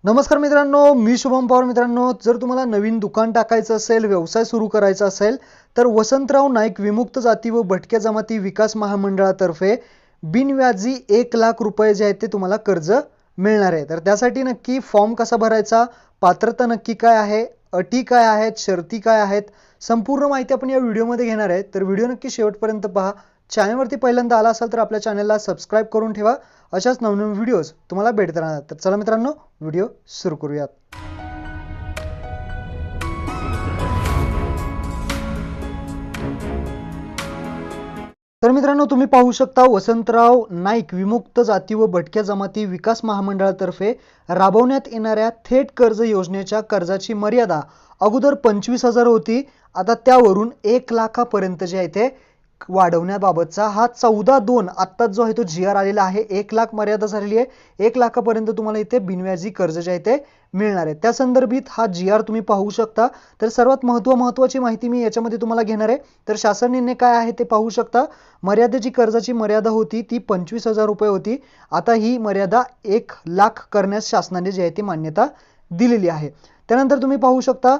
नमस्कार मित्रांनो, मी शुभम पवार. मित्रांनो, जर तुम्हाला नवीन दुकान टाकायचं असेल, व्यवसाय सुरू करायचा असेल, तर वसंतराव नाईक विमुक्त जाती व भटक्या जमाती विकास महामंडळातर्फे बिनव्याजी 1,00,000 रुपये जे आहेत ते तुम्हाला कर्ज मिळणार आहे. तर त्यासाठी नक्की फॉर्म कसा भरायचा, पात्रता नक्की काय आहे, अटी काय आहेत, शर्ती काय आहेत, संपूर्ण माहिती आपण या व्हिडिओमध्ये घेणार आहे. तर व्हिडिओ नक्की शेवटपर्यंत पहा. चॅनलवरती पहिल्यांदा आला असाल तर आपल्या चॅनलला सबस्क्राईब करून ठेवा. अशाच नवनवीन व्हिडिओज तुम्हाला भेटत राहणार. तर चला मित्रांनो, व्हिडिओ सुरू करूयात. तर मित्रांनो, तुम्ही पाहू शकता वसंतराव नाईक विमुक्त जाती व भटक्या जमाती विकास महामंडळातर्फे राबवण्यात येणाऱ्या थेट कर्ज योजनेच्या कर्जाची मर्यादा अगोदर 25,000 होती. आता त्यावरून 1,00,000 पर्यंत जे आहे ते वाढवण्याबाबतचा हा 14/2 आत्ताच जो आहे तो GR आलेला आहे. 1,00,000 मर्यादा झालेली आहे. 1,00,000 पर्यंत तुम्हाला इथे बिनव्याजी कर्ज जे आहे ते मिळणार आहे. त्या संदर्भित हा GR तुम्ही पाहू शकता. तर सर्वात महत्त्वाची माहिती मी याच्यामध्ये तुम्हाला घेणार आहे. तर शासन निर्णय काय आहे ते पाहू शकता. मर्यादेची कर्जाची मर्यादा होती ती 25,000 रुपये होती. आता ही मर्यादा 1,00,000 करण्यास शासनाने जे आहे ती मान्यता दिलेली आहे. त्यानंतर तुम्ही पाहू शकता.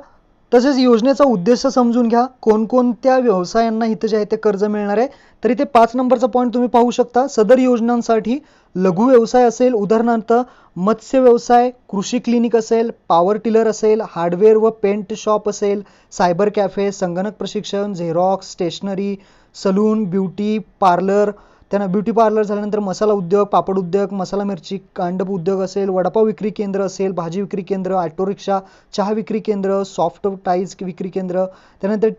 तसेच योजनेचा उद्देश समजून घ्या. कोणकोणत्या व्यवसायांना इथे जे आहे ते कर्ज मिळणार आहे. तर इथे 5 नंबरचा पॉईंट तुम्ही पाहू शकता. सदर योजनांसाठी लघु व्यवसाय असेल, उदाहरणार्थ मत्स्य व्यवसाय, कृषी क्लिनिक असेल, पॉवर टिलर असेल, हार्डवेअर व पेंट शॉप असेल, सायबर कॅफे, संगणक प्रशिक्षण, xerox, stationery, salon, beauty parlour, त्यांना ब्युटी पार्लर झाल्यानंतर मसाला उद्योग, पापड उद्योग, मसाला मिरची, कांडप उद्योग असेल, वडापाव विक्री केंद्र असेल, भाजी विक्री केंद्र, ऑटो रिक्षा, चहा विक्री केंद्र, सॉफ्ट टाईज विक्री केंद्र, त्यानंतर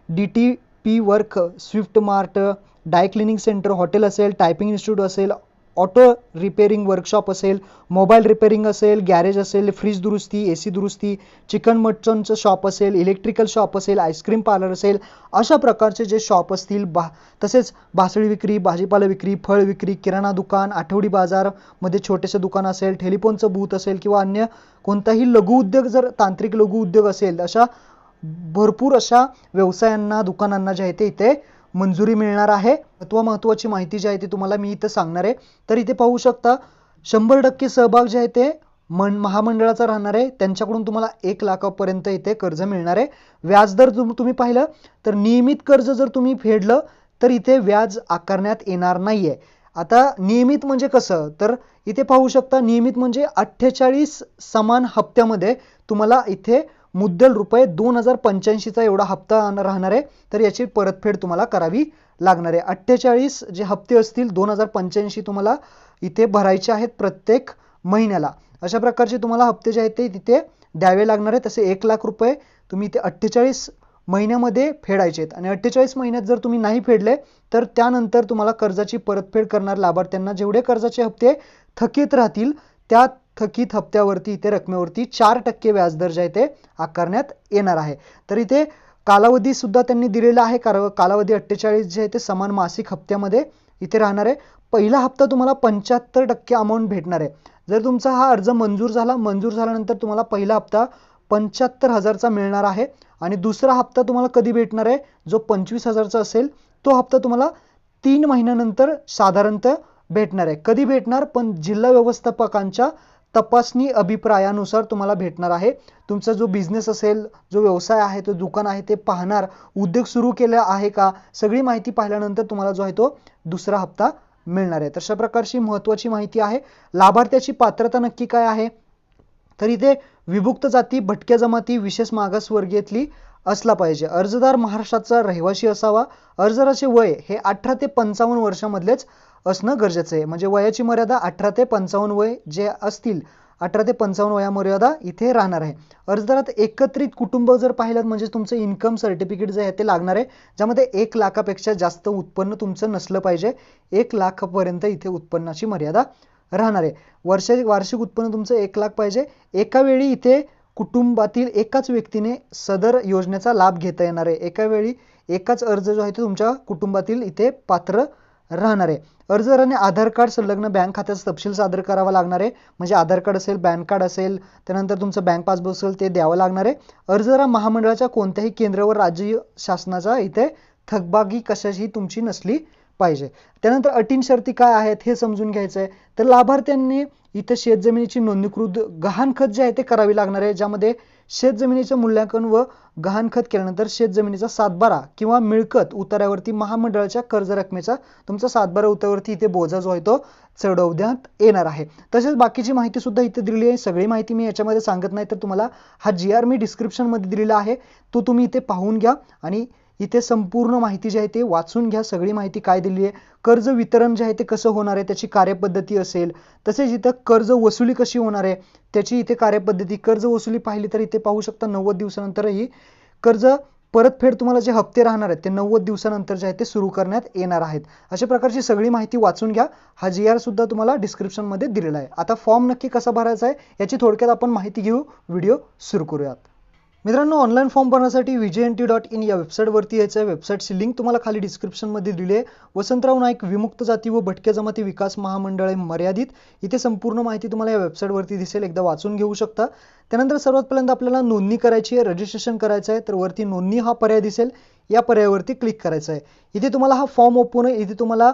DTP वर्क, स्विफ्ट मार्ट, डाय क्लिनिंग सेंटर, हॉटेल असेल, टायपिंग इन्स्टिट्यूट असेल, ऑटो रिपेरिंग वर्कशॉप असेल, मोबाईल रिपेरिंग असेल, गॅरेज असेल, फ्रीज दुरुस्ती, AC दुरुस्ती, चिकन मटनचं शॉप असेल, इलेक्ट्रिकल शॉप असेल, आईस्क्रीम पार्लर असेल, अशा प्रकारचे जे शॉप असतील, तसेच भासळी विक्री, भाजीपाला विक्री, फळ विक्री, किराणा दुकान, आठवडी बाजारमध्ये छोटेसे दुकान असेल, टेलिफोनचं बूथ असेल किंवा अन्य कोणताही लघु उद्योग, जर तांत्रिक लघु उद्योग असेल, अशा भरपूर अशा व्यवसायांना, दुकानांना जे आहे ते इथे मंजुरी मिळणार आहे. महत्त्वाची माहिती जी आहे ती तुम्हाला मी इथे सांगणार आहे. तर इथे पाहू शकता 100% सहभाग जे आहे ते महामंडळाचा राहणार आहे. त्यांच्याकडून तुम्हाला 1,00,000 पर्यंत इथे कर्ज मिळणार आहे. व्याजदर तुम्ही पाहिलं तर नियमित कर्ज जर तुम्ही फेडलं तर इथे व्याज आकारण्यात येणार नाहीये. आता नियमित म्हणजे कसं, तर इथे पाहू शकता नियमित म्हणजे 48 समान हप्त्यामध्ये तुम्हाला इथे मुद्दल रुपये 2,085 चा एवढा हप्ता राहणार आहे. तर याची परतफेड तुम्हाला करावी लागणार आहे. 48 जे हप्ते असतील 2,085 तुम्हाला इथे भरायचे आहेत प्रत्येक महिन्याला. अशा प्रकारचे तुम्हाला हप्ते जे आहेत ते तिथे द्यावे लागणार आहे. तसे 1,00,000 रुपये तुम्ही इथे 48 महिन्यामध्ये फेडायचे आहेत. आणि 48 महिन्यात जर तुम्ही नाही फेडले तर त्यानंतर तुम्हाला कर्जाची परतफेड करणार लाभार्थ्यांना जेवढे कर्जाचे हप्ते थकीत राहतील त्या थकीत हप्त्यावरती इथे रकमेवरती 4% व्याजदर जे आहे ते आकारण्यात येणार आहे. तर इथे कालावधी सुद्धा त्यांनी दिलेला आहे. कालावधी 48 जे आहे ते समान मासिक हप्त्यामध्ये इथे राहणार आहे. पहिला हप्ता तुम्हाला 75% अमाऊंट भेटणार आहे. जर तुमचा हा अर्ज मंजूर झाल्यानंतर तुम्हाला पहिला हप्ता 75,000चा मिळणार आहे. आणि दुसरा हप्ता तुम्हाला कधी भेटणार आहे, जो 25,000चा असेल तो हप्ता तुम्हाला 3 महिन्यानंतर साधारणतः भेटणार आहे. कधी भेटणार, पण जिल्हा व्यवस्थापकांच्या तपासणी अभिप्रायानुसार तुम्हाला भेटणार आहे. तुमचा जो बिझनेस असेल, जो व्यवसाय आहे, तो दुकान आहे ते पाहणार, उद्योग सुरू केला आहे का, सगळी माहिती पाहिल्यानंतर तुम्हाला जो आहे तो दुसरा हप्ता मिळणार आहे. तर अशा प्रकारची महत्त्वाची माहिती आहे. लाभार्थ्याची पात्रता नक्की काय आहे, तर इथे विमुक्त जाती, भटक्या जमाती, विशेष मागासवर्गीयातली असला पाहिजे. अर्जदार महाराष्ट्राचा रहिवासी असावा. अर्जदाराचे वय हे 18 ते 55 वर्षामधलेच असणं गरजेचं आहे. म्हणजे वयाची मर्यादा 18 ते 55 वय जे असतील, 18 ते 55 वया मर्यादा इथे राहणार आहे. अर्जदारात एकत्रित कुटुंब जर पाहिलं म्हणजे तुमचं इन्कम सर्टिफिकेट जे आहे ते लागणार आहे, ज्यामध्ये 1,00,000 पेक्षा जास्त उत्पन्न तुमचं नसलं पाहिजे. 1,00,000 पर्यंत इथे उत्पन्नाची मर्यादा राहणार आहे. वार्षिक उत्पन्न तुमचं 1,00,000 पाहिजे. एका वेळी इथे कुटुंबातील एकाच व्यक्तीने सदर योजनेचा लाभ घेता येणार आहे. एका वेळी एकाच अर्ज जो आहे तो तुमच्या कुटुंबातील इथे पात्र राहणार आहे. अर्जदाराने आधार कार्ड, संलग्न बँक खात्याचा तपशील सादर करावा लागणार आहे. म्हणजे आधार कार्ड असेल, पॅन कार्ड असेल, त्यानंतर तुमचं बँक पासबुक असेल ते द्यावं लागणार आहे. अर्जदार महामंडळाच्या कोणत्याही केंद्रावर राज्य शासनाचा इथे थकबाकी कशाची तुमची नसली पाहिजे. त्यानंतर अटी शर्ती काय आहेत हे समजून घ्यायचं आहे. तर लाभार्थ्यांनी इथे शेतजमिनीची नोंदणीकृत गहाणखत जे आहे ते करावी लागणार आहे, ज्यामध्ये शेतजमिनीचं मूल्यांकन व गहाणखत केल्यानंतर शेतजमिनीचा सातबारा किंवा मिळकत उतार्यावरती महामंडळाच्या कर्ज रकमेचा तुमचा सातबारा उतार्यावरती इथे बोजा जो आहे तो चढवण्यात येणार आहे. तसेच बाकीची माहिती सुद्धा इथे दिलेली आहे. सगळी माहिती मी याच्यामध्ये सांगत नाही, तर तुम्हाला हा GR मी डिस्क्रिप्शन मध्ये दिलेला आहे, तो तुम्ही इथे पाहून घ्या आणि इथे संपूर्ण माहिती जी आहे ते वाचून घ्या. सगळी माहिती काय दिली आहे, कर्ज वितरण जे आहे ते कसं होणार आहे, त्याची कार्यपद्धती असेल, तसेच इथं कर्ज वसुली कशी होणार आहे त्याची इथे कार्यपद्धती. कर्ज वसुली पाहिली तर इथे पाहू शकता 90 दिवसानंतरही कर्ज परतफेड तुम्हाला जे हप्ते राहणार आहेत ते 90 दिवसानंतर जे आहे ते सुरू करण्यात येणार आहेत. अशा प्रकारची सगळी माहिती वाचून घ्या. हा GR सुद्धा तुम्हाला डिस्क्रिप्शन मध्ये दिलेला आहे. आता फॉर्म नक्की कसा भरायचा आहे याची थोडक्यात आपण माहिती घेऊ. व्हिडिओ सुरू करूयात. मित्रांनो, ऑनलाईन फॉर्म भरण्यासाठी vjnt.in या वेबसाईटवरती यायचं आहे. वेबसाईटची लिंक तुम्हाला खाली डिस्क्रिप्शनमध्ये दिली आहे. वसंतराव नाईक विमुक्त जाती व भटक्या जमाती विकास महामंडळे मर्यादित, इथे संपूर्ण माहिती तुम्हाला या वेबसाईटवरती दिसेल, एकदा वाचून घेऊ शकता. त्यानंतर सर्वात पहिल्यांदा आपल्याला नोंदणी करायची आहे, रजिस्ट्रेशन करायचं आहे. तर वरती नोंदणी हा पर्याय दिसेल, या पर्यायावरती क्लिक करायचं आहे. इथे तुम्हाला हा फॉर्म ओपन आहे. इथे तुम्हाला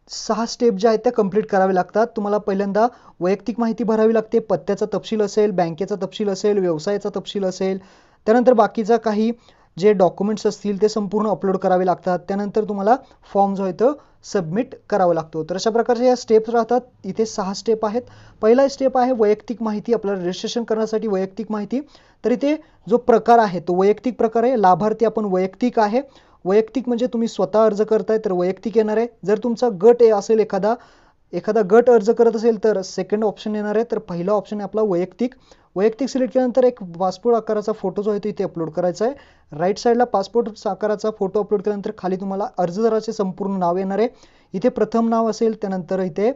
6 स्टेप ज्या आहेत त्या कंप्लीट करावे लागतात. तुम्हाला पहिल्यांदा वैयक्तिक माहिती भरावी लागते, पत्त्याचा तपशील असेल, बँकेचा तपशील असेल, व्यवसायाचा तपशील असेल, त्यानंतर बाकीचा काही जे डॉक्युमेंट्स असतील ते संपूर्ण अपलोड करावे लागतात. त्यानंतर तुम्हाला फॉर्म जो आहे तो सबमिट करावा लागतो. तर अशा प्रकारचे या स्टेप्स राहतात. इथे 6 स्टेप आहेत. पहिला स्टेप आहे वैयक्तिक माहिती. आपल्याला रजिस्ट्रेशन करण्यासाठी वैयक्तिक माहिती, तर इथे जो प्रकार आहे तो वैयक्तिक प्रकार आहे. लाभार्थी आपण वैयक्तिक आहे. वैयक्तिक म्हणजे तुम्ही स्वतः अर्ज करताय तर वैयक्तिक येणार आहे. जर तुमचा गट असेल, एखादा गट अर्ज करत असेल तर सेकंड ऑप्शन येणार आहे. तर पहिला ऑप्शन आहे आपला वैयक्तिक. वैयक्तिक सिलेक्ट केल्यानंतर एक पासपोर्ट आकाराचा फोटो जो आहे तो इथे अपलोड करायचा आहे. राईट साईडला पासपोर्ट आकाराचा फोटो अपलोड केल्यानंतर खाली तुम्हाला अर्जदाराचे संपूर्ण नाव येणार आहे. इथे प्रथम नाव असेल, त्यानंतर इथे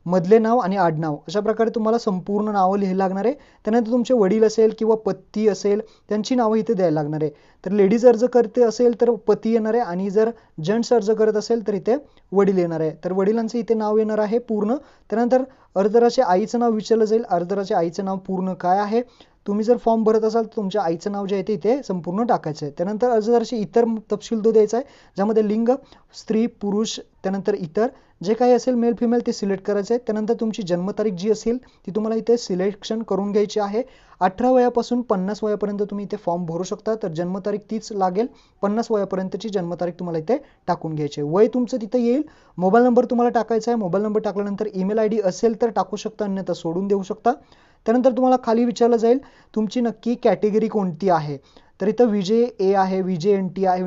मधले नाव आणि आडनाव, अशा प्रकारे तुम्हाला संपूर्ण नावं लिहायला लागणार आहे. त्यानंतर तुमचे वडील असेल किंवा पती असेल त्यांची नावं इथे द्यायला लागणार आहे. तर लेडीज अर्ज करते असेल तर पती येणार आहे आणि जर जेंट्स अर्ज करत असेल तर इथे वडील येणार आहे. तर वडिलांचे इथे नाव येणार आहे पूर्ण. त्यानंतर अर्जदाराच्या आईचं नाव विचारलं जाईल. अर्जदाराच्या आईचं नाव पूर्ण काय आहे. तुम्ही जर फॉर्म भरत असाल तर तुमच्या आईचं नाव जे आहे ते इथे संपूर्ण टाकायचं आहे. त्यानंतर अर्जदाराचे इतर तपशील तो द्यायचा आहे, ज्यामध्ये लिंग, स्त्री, पुरुष, त्यानंतर इतर जे काही असेल मेल फिमेल ते सिलेक्ट करायचं आहे. त्यानंतर तुमची जन्मतारीख जी असेल ती तुम्हाला इथे सिलेक्शन करून घ्यायची आहे. 18 वयापासून 50 वयापर्यंत तुम्ही इथे फॉर्म भरू शकता. तर जन्मतारीख तीच लागेल, 50 वयापर्यंतची जन्मतारीख तुम्हाला इथे टाकून घ्यायची आहे. वय तुमचं तिथे येईल. मोबाईल नंबर तुम्हाला टाकायचा आहे. मोबाईल नंबर टाकल्यानंतर ईमेल ID असेल तर टाकू शकता, अन्यथा सोडून देऊ शकता. त्यानंतर तुम्हाला खाली विचारलं जाईल तुमची नक्की कॅटेगरी कोणती आहे. तर इथं VJA आहे, VJNT आहे,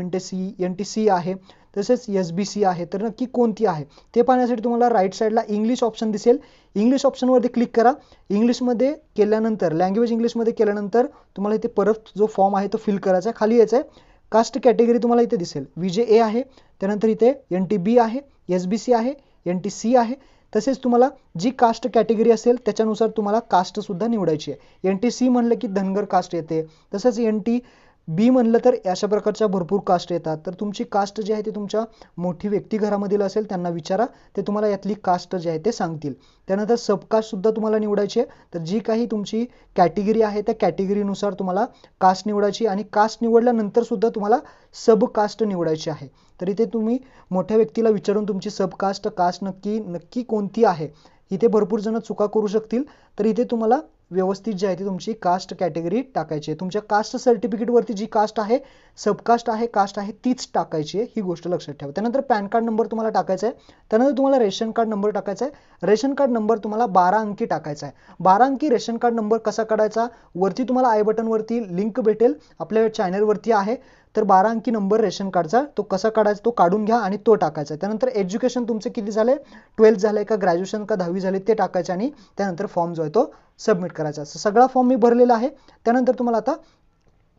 NTC आहे, तसेच SBC आहे. तर नक्की कोणती आहे ते पाहण्यासाठी तुम्हाला राईट साईडला इंग्लिश ऑप्शन दिसेल. इंग्लिश ऑप्शनवरती क्लिक करा. इंग्लिशमध्ये केल्यानंतर, लँग्वेज इंग्लिशमध्ये केल्यानंतर तुम्हाला इथे परत जो फॉर्म आहे तो फिल करायचा आहे. खाली यायचं आहे. कास्ट कॅटेगरी तुम्हाला इथे दिसेल. VJA आहे, त्यानंतर इथे NTB आहे, SBC आहे, NTC आहे. तसेच तुम्हाला जी कास्ट कॅटेगरी असेल त्याच्यानुसार तुम्हाला कास्ट सुद्धा निवडायची आहे. NTC म्हणलं की धनगर कास्ट येते, तसंच NTB म्हणलं तर अशा प्रकारच्या भरपूर कास्ट येतात. तर तुमची कास्ट जी आहे ती तुमच्या मोठी व्यक्ती घरामधील असेल त्यांना विचारा, ते तुम्हाला यातली कास्ट जी आहे ते सांगतील. त्यानंतर सबकास्ट सुद्धा तुम्हाला निवडायची आहे. तर जी काही तुमची कॅटेगरी आहे त्या कॅटेगरीनुसार तुम्हाला कास्ट निवडायची आणि कास्ट निवडल्यानंतर सुद्धा तुम्हाला सब कास्ट निवडायची आहे. तर इथे तुम्ही मोठ्या व्यक्तीला विचारून तुमची सब कास्ट नक्की कोणती आहे. इथे भरपूर जण चुका करू शकतील. तर इथे तुम्हाला व्यवस्थित जी आहे ती तुमची कास्ट कॅटेगरी टाकायची आहे. तुमच्या कास्ट सर्टिफिकेटवरती जी कास्ट आहे, सबकास्ट आहे, कास्ट आहे तीच टाकायची आहे, ही गोष्ट लक्षात ठेवा. त्यानंतर पॅन कार्ड नंबर तुम्हाला टाकायचा आहे. त्यानंतर तुम्हाला रेशन कार्ड नंबर टाकायचा आहे. रेशन कार्ड नंबर तुम्हाला 12 अंकी टाकायचा आहे. 12 अंकी रेशन कार्ड नंबर कसा काढायचा, वरती तुम्हाला आय बटनवरती लिंक भेटेल, आपल्या चॅनलवरती आहे. तर 12 अंकी नंबर रेशन कार्डचा तो कसा काढायचा तो काढून घ्या आणि तो टाकायचा. त्यानंतर एज्युकेशन तुमचे किती झाले, 12th झाले का, ग्रॅज्युएशन का, 10वी झाले ते टाकायचे आणि त्यानंतर फॉर्म जो आहे तो सबमिट करायचा. सगळा फॉर्म मी भरलेला आहे. त्यानंतर तुम्हाला आता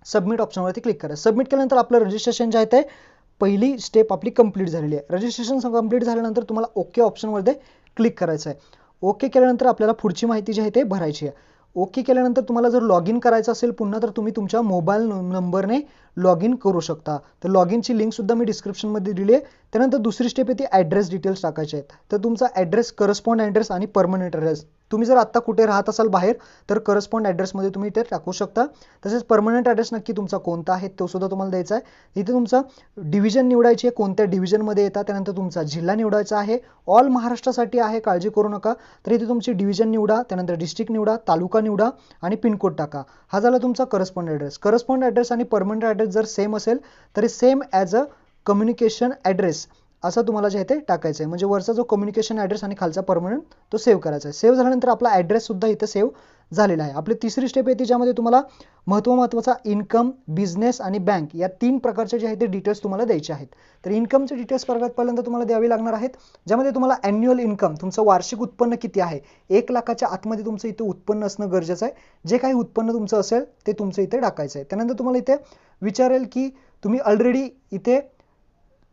सबमिट ऑप्शनवरती क्लिक करा. सबमिट केल्यानंतर आपलं रजिस्ट्रेशन जे आहे ते पहिली स्टेप आपली कंप्लीट झालेली आहे. रजिस्ट्रेशन कंप्लीट झाल्यानंतर तुम्हाला ओके ऑप्शनमध्ये क्लिक करायचं आहे. ओके केल्यानंतर आपल्याला पुढची माहिती जी आहे ते भरायची आहे. ओके केल्यानंतर तुम्हाला जर लॉग इन करायचं असेल पुन्हा तर तुम्ही तुमच्या मोबाईल नंबरने लॉग इन करू शकता. तर लॉग इनची लिंक सुद्धा मी डिस्क्रिप्शनमध्ये दिली आहे. त्यानंतर दुसरी स्टेप येते ॲड्रेस डिटेल्स टाकायचे आहेत. तर तुमचा ॲड्रेस, करस्पॉन्ड ॲड्रेस आणि परमनंट ॲड्रेस तुम्ही जर आत्ता कुठे राहत असाल बाहेर तर करस्पॉन्ड ॲड्रेसमध्ये तुम्ही इथे टाकू शकता. तसेच परमनंट ॲड्रेस नक्की तुमचा कोणता आहे तो सुद्धा तुम्हाला द्यायचा आहे. इथे तुमचा डिव्हिजन निवडायची आहे, कोणत्या डिव्हिजनमध्ये येतात, त्यानंतर तुमचा जिल्हा निवडायचा आहे. ऑल महाराष्ट्रासाठी आहे, काळजी करू नका. तर इथे तुमची डिव्हिजन निवडा, त्यानंतर डिस्ट्रिक्ट निवडा, तालुका निवडा आणि पिनकोड टाका. हा झाला तुमचा करस्पॉन्ड ॲड्रेस. करस्पॉन्ड ॲड्रेस आणि परमनंट ॲड्रेस जर सेम असेल तरी same as a communication address असं तुम्हाला जे आहे ते टाकायचं आहे. म्हणजे वरचा जो कम्युनिकेशन ॲड्रेस आणि खालचा परमनंट तो सेव्ह करायचा आहे. सेव्ह झाल्यानंतर आपला ॲड्रेस सुद्धा इथं सेव्ह झालेला आहे. आपली तिसरी स्टेप येते ज्यामध्ये तुम्हाला महत्त्वाचा इन्कम, बिझनेस आणि बँक या 3 प्रकारचे जे आहे ते डिटेल्स तुम्हाला द्यायचे आहेत. तर इन्कमचे डिटेल्स पहिल्यांदा तुम्हाला द्यावे लागणार आहेत, ज्यामध्ये तुम्हाला ॲन्युअल इन्कम, तुमचं वार्षिक उत्पन्न किती आहे, 1 लाखाच्या आतमध्ये तुमचं इथे उत्पन्न असणं गरजेचं आहे. जे काही उत्पन्न तुमचं असेल ते तुमचं इथे टाकायचं आहे. त्यानंतर तुम्हाला इथे विचारेल की तुम्ही ऑलरेडी इथे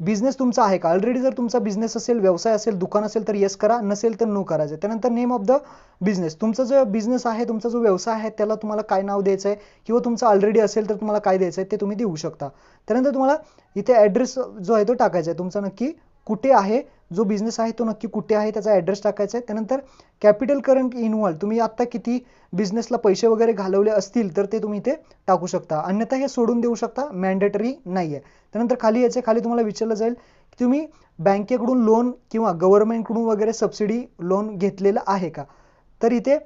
बिझनेस तुमचा आहे का. ऑलरेडी जर तुमचा बिझनेस असेल, व्यवसाय असेल, दुकान असेल तर येस करा, नसेल तर नो करायचं. त्यानंतर नेम ऑफ द बिझनेस, तुमचा जो बिझनेस आहे, तुमचा जो व्यवसाय आहे त्याला तुम्हाला काय नाव द्यायचं आहे किंवा तुमचं ऑलरेडी असेल तर तुम्हाला काय द्यायचं आहे ते तुम्ही देऊ शकता. त्यानंतर तुम्हाला इथे ॲड्रेस जो आहे तो टाकायचा आहे, तुमचा नक्की कुठे आहे, जो बिझनेस आहे तो नक्की कुठे आहे त्याचा ॲड्रेस टाकायचा आहे. त्यानंतर कॅपिटल करंट इन्व्हॉल्व, तुम्ही आत्ता किती बिझनेसला पैसे वगैरे घालवले असतील तर ते तुम्ही इथे टाकू शकता, अन्यथा हे सोडून देऊ शकता, मॅन्डेटरी नाही आहे. त्यानंतर खाली याचे खाली तुम्हाला विचारलं जाईल की तुम्ही बँकेकडून लोन किंवा गव्हर्नमेंटकडून वगैरे सबसिडी लोन घेतलेलं आहे का. तर इथे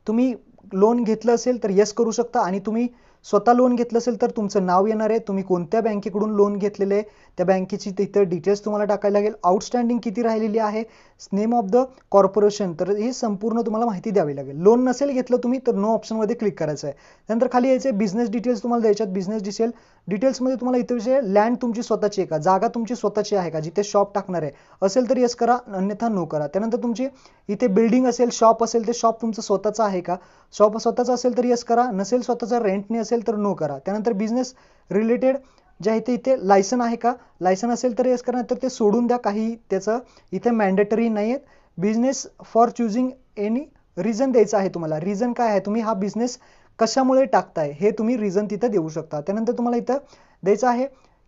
तुम्ही लोन घेतलं असेल तर येस करू शकता आणि तुम्ही स्वतः लोन घेतलं असेल तर तुमचं नाव येणार आहे, तुम्ही कोणत्या बँकेकडून लोन घेतलेलं आहे त्या बँकेची तिथं डिटेल्स तुम्हाला टाकायला लागेल, आउटस्टँडिंग किती राहिलेली आहे, नेम ऑफ द कॉर्पोरेशन, तर हे संपूर्ण तुम्हाला माहिती द्यावी लागेल. लोन नसेल घेतलं तुम्ही तर नो ऑप्शनमध्ये क्लिक करायचं आहे. त्यानंतर खाली यायचे बिझनेस डिटेल्स तुम्हाला द्यायच्यात. बिझनेस डिटेल्समध्ये तुम्हाला इथे विषय लँड तुमची स्वतःची आहे का, जागा तुमची स्वतःची आहे का, जिथे शॉप टाकणार आहे असेल तर येस करा, अन्यथा नो करा. त्यानंतर तुमची इथे बिल्डिंग असेल, शॉप असेल, ते शॉप तुमचं स्वतःचं आहे का, शॉप स्वतःचं असेल तर येस करा, नसेल स्वतःचा रेंटने असेल तर नो करा. त्यानंतर बिझनेस रिलेटेड जे आहे ते इथे लायसन आहे का, लायसन असेल तर येस करा, तर ते सोडून द्या, काही त्याचं इथे मॅन्डेटरी नाही आहेत. बिझनेस फॉर चुझिंग एनी रिझन द्यायचं आहे तुम्हाला, रिझन काय आहे, तुम्ही हा बिझनेस कशामुळे टाकताय हे तुम्ही रिझन तिथं देऊ शकता. त्यानंतर तुम्हाला इथं द्यायचं आहे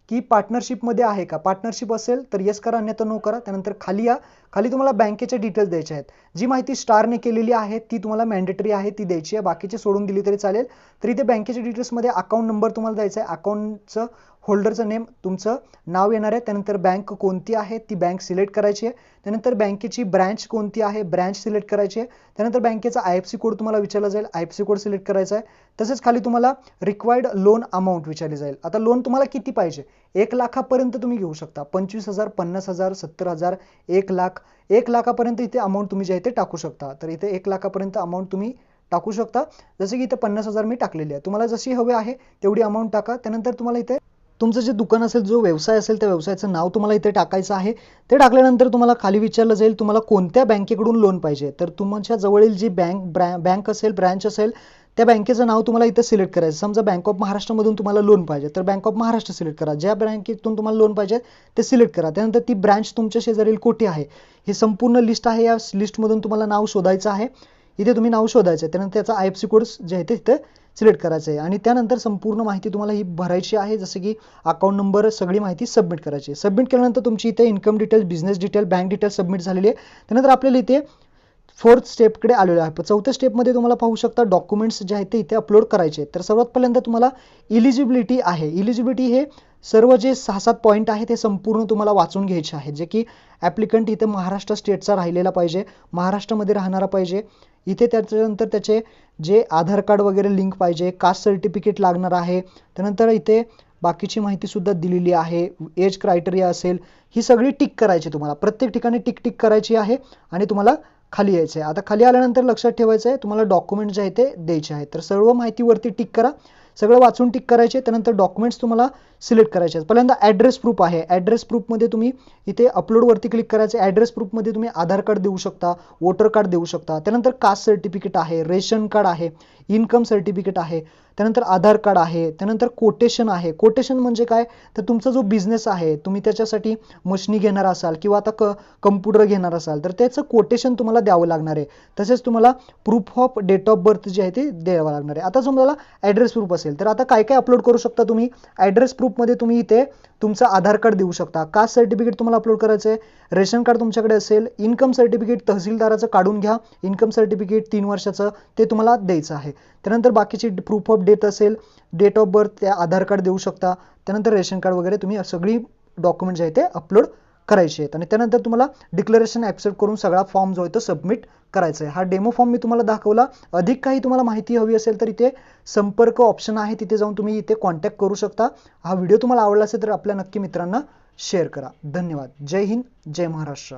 की पार्टनरशिपमध्ये आहे का, पार्टनरशिप असेल तर येस करा, अन्यथा नो करा. त्यानंतर खाली या, खाली तुम्हाला बँकेचे डिटेल्स द्यायचे आहेत. जी माहिती स्टारने केलेली आहे ती तुम्हाला मॅन्डेटरी आहे, ती द्यायची आहे, बाकीचे सोडून दिली तरी चालेल. तर इथे बँकेच्या डिटेल्समध्ये अकाउंट नंबर तुम्हाला द्यायचा आहे, अकाउंटचं होल्डरचं नेम, तुमचं नाव येणार आहे. त्यानंतर बँक कोणती आहे ती बँक सिलेक्ट करायची आहे. त्यानंतर बँकेची ब्रँच कोणती आहे, ब्रँच सिलेक्ट करायची आहे. त्यानंतर बँकेचा IFSC कोड तुम्हाला विचारला जाईल, IFSC कोड सिलेक्ट करायचा आहे. तसेच खाली तुम्हाला रिक्वायर्ड लोन अमाऊंट विचारली जाईल. आता लोन तुम्हाला किती पाहिजे, 1 लाखापर्यंत तुम्ही घेऊ शकता, 25,000, 50,000, 70,000, 1 लाख, 1 लाखापर्यंत इथे अमाऊंट तुम्ही जे आहे ते टाकू शकता. तर इथे 1 लाखापर्यंत अमाऊंट तुम्ही टाकू शकता. जसे की इथे 50,000 मी टाकलेली आहे, तुम्हाला जशी हवी आहे तेवढी अमाऊंट टाका. त्यानंतर तुम्हाला इथे तुमचं जे दुकान असेल, जो व्यवसाय असेल त्या व्यवसायाचं नाव तुम्हाला इथे टाकायचं आहे. ते टाकल्यानंतर तुम्हाला खाली विचारलं जाईल तुम्हाला कोणत्या बँकेकडून लोन पाहिजे. तर तुमच्या जवळील जी बँक असेल, ब्रँच असेल, त्या बँकेचं नाव तुम्हाला इथं सिलेक्ट करायचं. समजा बँक ऑफ महाराष्ट्रामधून तुम्हाला लोन पाहिजे तर बँक ऑफ महाराष्ट्र सिलेक्ट करा, ज्या बँकेतून तुम्हाला लोन पाहिजे ते सिलेक्ट करा. त्यानंतर ती ब्रँच तुमच्या शेजारील कुठे आहे ही संपूर्ण लिस्ट आहे, या लिस्टमधून तुम्हाला नाव शोधायचं आहे. इथे तुम्ही नाव शोधायचं आहे, त्यानंतर त्याचा IFSC कोड जे आहे ते इथे सिलेक्ट करायचं आहे आणि त्यानंतर संपूर्ण माहिती तुम्हाला ही भरायची आहे, जसं की अकाउंट नंबर, सगळी माहिती सबमिट करायची आहे. सबमिट केल्यानंतर तुमची इथे income details, business detail, bank details submit झालेली आहे. त्यानंतर आपल्याला इथे 4th स्टेपकडे आलेलो आहे. 4थ्या स्टेपमध्ये तुम्हाला पाहू शकता डॉक्युमेंट्स जे आहेत ते इथे अपलोड करायचे आहेत. तर सर्वात पहिल्यांदा तुम्हाला इलिजिबिलिटी आहे. इलिजिबिलिटी हे सर्व जे 6-7 पॉईंट आहेत ते संपूर्ण तुम्हाला वाचून घ्यायचे आहेत, जे की ॲप्लिकंट इथे महाराष्ट्र स्टेटचा राहिलेला पाहिजे, महाराष्ट्रामध्ये राहणारा पाहिजे. इथे त्याच्यानंतर त्याचे जे आधार कार्ड वगैरे लिंक पाहिजे, कास्ट सर्टिफिकेट लागणार आहे. त्यानंतर इथे बाकीची माहितीसुद्धा दिलेली आहे, एज क्रायटेरिया असेल, ही सगळी टिक करायची. तुम्हाला प्रत्येक ठिकाणी टिक करायची आहे आणि तुम्हाला खाली यायचं आहे. आता खाली आल्यानंतर लक्षात ठेवायचं आहे तुम्हाला डॉक्युमेंट जे आहे ते द्यायचे आहेत. तर सर्व माहितीवरती टिक करा, सगळं वाचून टिक करायचे. त्यानंतर डॉक्युमेंट्स तुम्हाला सिलेक्ट करायचे आहेत. पहिल्यांदा ॲड्रेस प्रूफ आहे, ॲड्रेस प्रूफमध्ये तुम्ही इथे अपलोडवरती क्लिक करायचं. ॲड्रेस प्रूफमध्ये तुम्ही आधार कार्ड देऊ शकता, वोटर कार्ड देऊ शकता. त्यानंतर कास्ट सर्टिफिकेट आहे, रेशन कार्ड आहे, इन्कम सर्टिफिकेट आहे, त्यानंतर आधार कार्ड आहे, त्यानंतर कोटेशन आहे. कोटेशन म्हणजे काय, तर तुमचा जो बिझनेस आहे, तुम्ही त्याच्यासाठी मशिनी घेणार असाल किंवा आता कम्प्युटर घेणार असाल तर त्याचं कोटेशन तुम्हाला द्यावं लागणार आहे. तसेच तुम्हाला proof of date of birth जे आहे ते द्यावं लागणार आहे. आता तुम्हाला ॲड्रेस प्रूफ असेल तर आता काय काय अपलोड करू शकता तुम्ही. ॲड्रेस प्रूफमध्ये तुम्ही इथे तुमचं आधार कार्ड देऊ शकता, कास्ट सर्टिफिकेट तुम्हाला अपलोड करायचं आहे, रेशन कार्ड तुमच्याकडे असेल, इन्कम सर्टिफिकेट तहसीलदाराचं काढून घ्या, इन्कम सर्टिफिकेट 3 वर्षाचं ते तुम्हाला द्यायचं आहे. त्यानंतर बाकीची प्रूफ ऑफ डेट असेल, डेट ऑफ बर्थ त्या आधार कार्ड देऊ शकता. त्यानंतर रेशन कार्ड वगैरे तुम्ही सगळी डॉक्युमेंट जे आहे ते अपलोड करायचे आहेत आणि त्यानंतर तुम्हाला डिक्लेरेशन ॲक्सेप्ट करून सगळा फॉर्म जो आहे तो सबमिट करायचा आहे. हा डेमो फॉर्म मी तुम्हाला दाखवला. अधिक काही तुम्हाला माहिती हवी असेल तर इथे संपर्क ऑप्शन आहे, तिथे जाऊन तुम्ही इथे कॉन्टॅक्ट करू शकता. हा व्हिडिओ तुम्हाला आवडला असेल तर आपल्या नक्की मित्रांना शेअर करा. धन्यवाद. जय हिंद, जय महाराष्ट्र.